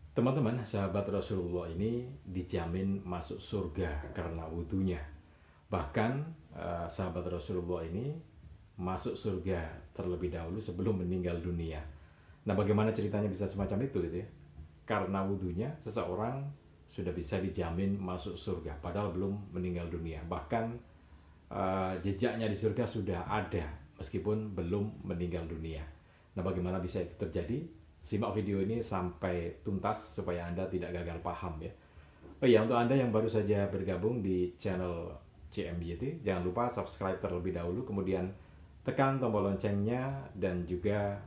Teman-teman, sahabat Rasulullah ini dijamin masuk surga karena wudhunya. Bahkan sahabat Rasulullah ini masuk surga terlebih dahulu sebelum meninggal dunia. Nah, bagaimana ceritanya bisa semacam itu gitu ya? Karena wudhunya seseorang sudah bisa dijamin masuk surga padahal belum meninggal dunia. Bahkan jejaknya di surga sudah ada meskipun belum meninggal dunia. Nah, bagaimana bisa itu terjadi? Simak video ini sampai tuntas supaya Anda tidak gagal paham ya. Oh iya, untuk Anda yang baru saja bergabung di channel CMYT, jangan lupa subscribe terlebih dahulu, kemudian tekan tombol loncengnya dan juga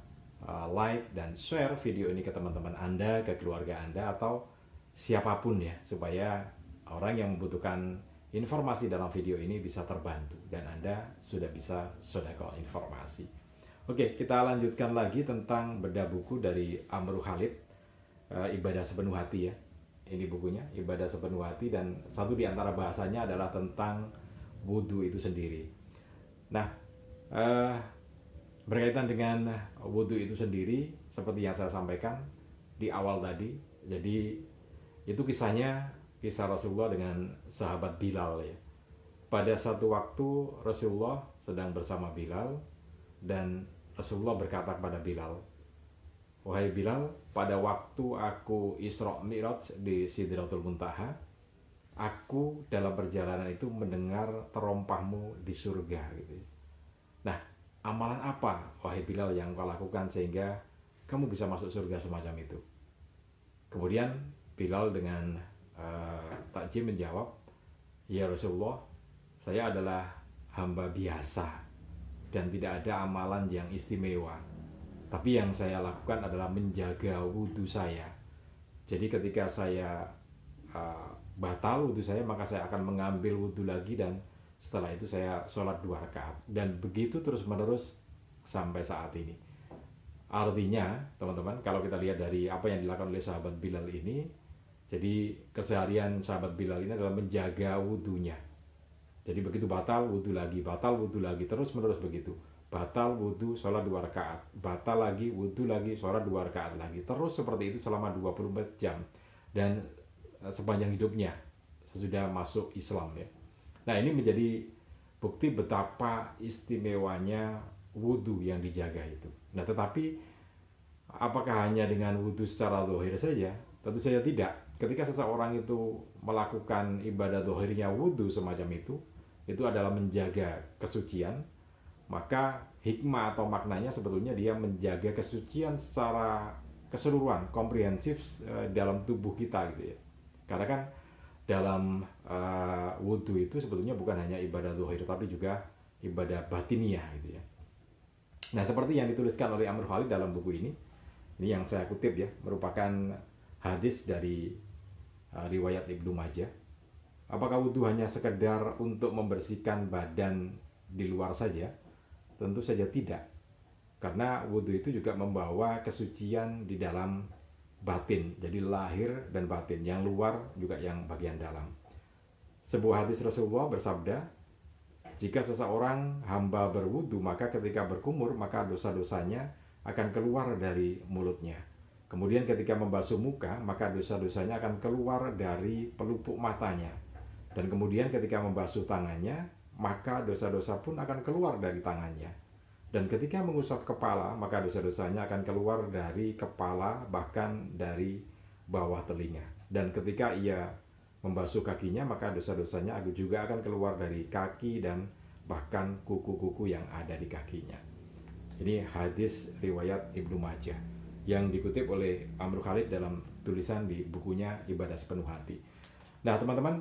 like dan share video ini ke teman-teman Anda, ke keluarga Anda, atau siapapun ya, supaya orang yang membutuhkan informasi dalam video ini bisa terbantu dan Anda sudah bisa sedekah informasi. Oke, kita lanjutkan lagi tentang bedah buku dari Amru Khalid, Ibadah Sepenuh Hati ya. Ini bukunya, Ibadah Sepenuh Hati, dan satu di antara bahasanya adalah tentang wudhu itu sendiri. Nah, berkaitan dengan wudhu itu sendiri, seperti yang saya sampaikan di awal tadi, jadi itu kisah Rasulullah dengan sahabat Bilal ya. Pada satu waktu Rasulullah sedang bersama Bilal dan Rasulullah berkata kepada Bilal, "Wahai Bilal, pada waktu aku Isra Mi'raj di Sidratul Muntaha, aku dalam perjalanan itu mendengar terompahmu di surga." Gitu. Nah, amalan apa, wahai Bilal, yang kau lakukan sehingga kamu bisa masuk surga semacam itu? Kemudian Bilal dengan takjim menjawab, "Ya Rasulullah, saya adalah hamba biasa dan tidak ada amalan yang istimewa. Tapi yang saya lakukan adalah menjaga wudhu saya. Jadi ketika saya batal wudhu saya, maka saya akan mengambil wudhu lagi dan setelah itu saya sholat 2 rakaat. Dan begitu terus menerus sampai saat ini." Artinya, teman-teman, kalau kita lihat dari apa yang dilakukan oleh sahabat Bilal ini, jadi keseharian sahabat Bilal ini adalah menjaga wudhunya. Jadi begitu batal wudhu lagi, terus menerus begitu. Batal wudhu, sholat 2 rakaat, batal lagi wudhu lagi, sholat 2 rakaat lagi, terus seperti itu selama 24 jam dan sepanjang hidupnya sesudah masuk Islam ya. Nah, ini menjadi bukti betapa istimewanya wudhu yang dijaga itu. Nah, tetapi apakah hanya dengan wudhu secara zahir saja? Tentu saja tidak. Ketika seseorang itu melakukan ibadah zahirnya wudhu semacam itu adalah menjaga kesucian, maka hikmah atau maknanya sebetulnya dia menjaga kesucian secara keseluruhan, komprehensif dalam tubuh kita gitu ya. Karena kan dalam wudhu itu sebetulnya bukan hanya ibadah zahir tapi juga ibadah batiniah gitu ya. Nah, seperti yang dituliskan oleh Amr Khalid dalam buku ini yang saya kutip ya, merupakan hadis dari riwayat Ibnu Majah. Apakah wudhu hanya sekedar untuk membersihkan badan di luar saja? Tentu saja tidak. Karena wudhu itu juga membawa kesucian di dalam batin. Jadi lahir dan batin, yang luar juga yang bagian dalam. Sebuah hadis Rasulullah bersabda, "Jika seseorang hamba berwudhu, maka ketika berkumur, maka dosa-dosanya akan keluar dari mulutnya. Kemudian ketika membasuh muka, maka dosa-dosanya akan keluar dari pelupuk matanya. Dan kemudian ketika membasuh tangannya, maka dosa-dosa pun akan keluar dari tangannya. Dan ketika mengusap kepala, maka dosa-dosanya akan keluar dari kepala, bahkan dari bawah telinga. Dan ketika ia membasuh kakinya, maka dosa-dosanya juga akan keluar dari kaki dan bahkan kuku-kuku yang ada di kakinya." Ini hadis riwayat Ibnu Majah yang dikutip oleh Amr Khalid dalam tulisan di bukunya Ibadah Sepenuh Hati. Nah, teman-teman,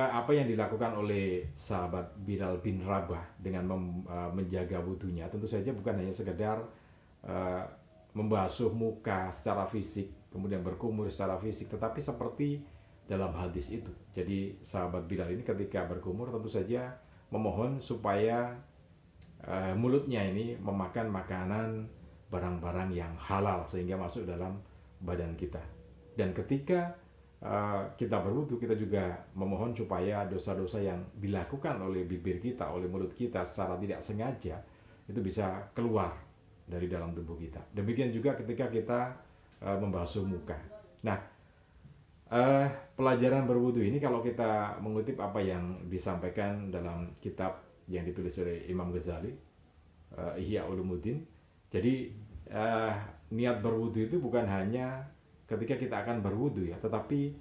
apa yang dilakukan oleh sahabat Bilal bin Rabah dengan menjaga wudhunya tentu saja bukan hanya sekedar membasuh muka secara fisik, kemudian berkumur secara fisik, tetapi seperti dalam hadis itu. Jadi sahabat Bilal ini ketika berkumur tentu saja memohon supaya mulutnya ini memakan makanan barang-barang yang halal sehingga masuk dalam badan kita. Dan ketika kita berwudu, kita juga memohon supaya dosa-dosa yang dilakukan oleh bibir kita, oleh mulut kita secara tidak sengaja itu bisa keluar dari dalam tubuh kita. Demikian juga ketika kita membasuh muka. Nah, pelajaran berwudu ini kalau kita mengutip apa yang disampaikan dalam kitab yang ditulis oleh Imam Ghazali, Ihya Ulumuddin. Jadi niat berwudu itu bukan hanya ketika kita akan berwudu ya, tetapi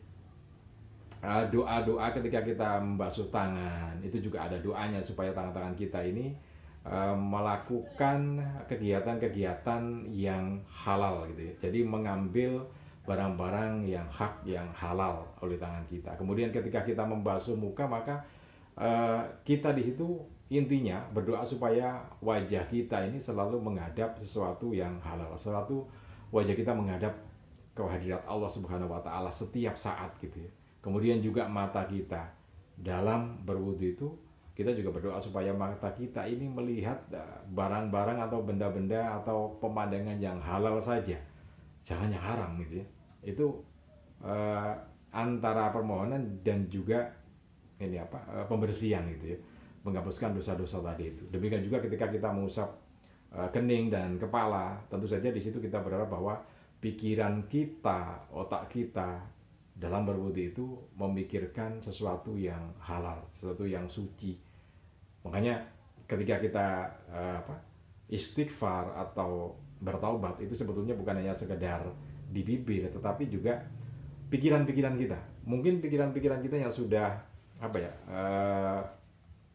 doa-doa ketika kita membasuh tangan itu juga ada doanya supaya tangan-tangan kita ini melakukan kegiatan-kegiatan yang halal gitu ya. Jadi mengambil barang-barang yang hak, yang halal oleh tangan kita. Kemudian ketika kita membasuh muka, maka kita di situ intinya berdoa supaya wajah kita ini selalu menghadap sesuatu yang halal, selalu wajah kita menghadap kehadirat Allah Subhanahu wa taala setiap saat gitu ya. Kemudian juga mata kita dalam berwudu itu kita juga berdoa supaya mata kita ini melihat barang-barang atau benda-benda atau pemandangan yang halal saja, jangan yang haram gitu ya. Itu antara permohonan dan juga ini pembersihan gitu ya, menghapuskan dosa-dosa tadi itu. Demikian juga ketika kita mengusap kening dan kepala, tentu saja di situ kita berharap bahwa pikiran kita, otak kita dalam berwudu itu memikirkan sesuatu yang halal, sesuatu yang suci. Makanya ketika kita istighfar atau bertaubat itu sebetulnya bukan hanya sekedar di bibir, tetapi juga pikiran-pikiran kita. Mungkin pikiran-pikiran kita yang sudah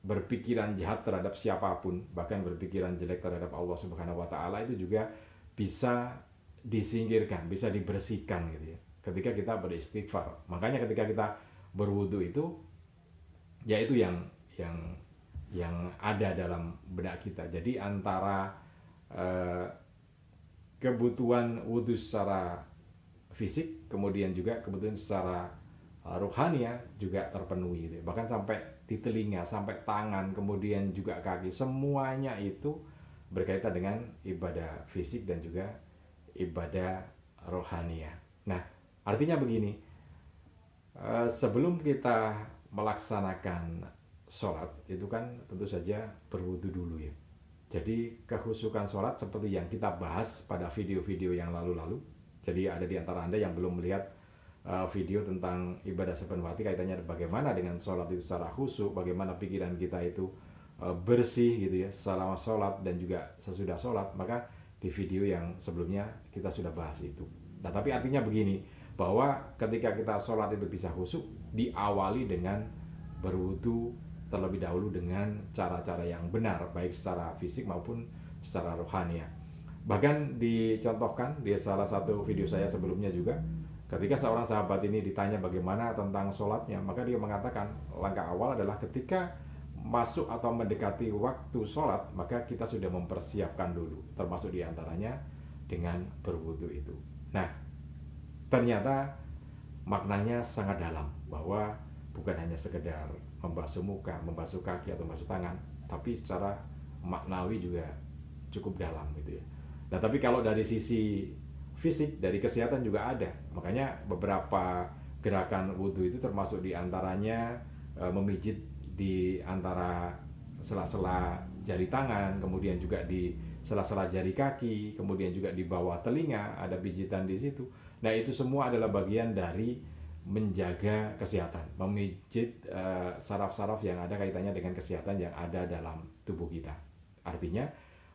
berpikiran jahat terhadap siapapun, bahkan berpikiran jelek terhadap Allah Subhanahu wa taala, itu juga bisa disingkirkan, bisa dibersihkan gitu ya, ketika kita beristighfar. Makanya ketika kita berwudu itu, ya itu yang ada dalam benak kita. Jadi antara kebutuhan wudu secara fisik, kemudian juga kebutuhan secara rohania juga terpenuhi gitu. Bahkan sampai di telinga, sampai tangan, kemudian juga kaki, semuanya itu berkaitan dengan ibadah fisik dan juga ibadah rohania. Nah, artinya begini, sebelum kita melaksanakan sholat itu kan tentu saja berwudu dulu ya. Jadi kehusukan sholat seperti yang kita bahas pada video-video yang lalu-lalu. Jadi ada di antara Anda yang belum melihat video tentang ibadah sepenuh hati kaitannya bagaimana dengan sholat itu secara khusyuk, bagaimana pikiran kita itu bersih gitu ya selama sholat dan juga sesudah sholat, maka di video yang sebelumnya kita sudah bahas itu. Nah, tapi artinya begini, bahwa ketika kita sholat itu bisa khusyuk, diawali dengan berwudu terlebih dahulu dengan cara-cara yang benar, baik secara fisik maupun secara rohania. Bahkan dicontohkan di salah satu video saya sebelumnya juga, ketika seorang sahabat ini ditanya bagaimana tentang sholatnya, maka dia mengatakan langkah awal adalah ketika masuk atau mendekati waktu sholat, maka kita sudah mempersiapkan dulu, termasuk diantaranya dengan berwudu itu. Nah, ternyata maknanya sangat dalam, bahwa bukan hanya sekedar membasuh muka, membasuh kaki atau membasuh tangan, tapi secara maknawi juga cukup dalam gitu ya. Nah, tapi kalau dari sisi fisik, dari kesehatan juga ada. Makanya beberapa gerakan wudhu itu termasuk diantaranya memijit di antara sela-sela jari tangan, kemudian juga di sela-sela jari kaki, kemudian juga di bawah telinga ada pijitan di situ. Nah, itu semua adalah bagian dari menjaga kesehatan, memijit saraf-saraf yang ada kaitannya dengan kesehatan yang ada dalam tubuh kita. Artinya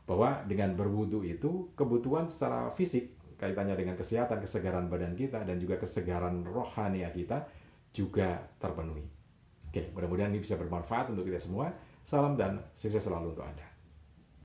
bahwa dengan berwudu itu kebutuhan secara fisik kaitannya dengan kesehatan, kesegaran badan kita dan juga kesegaran rohania kita juga terpenuhi. Oke, mudah-mudahan ini bisa bermanfaat untuk kita semua. Salam dan sukses selalu untuk Anda.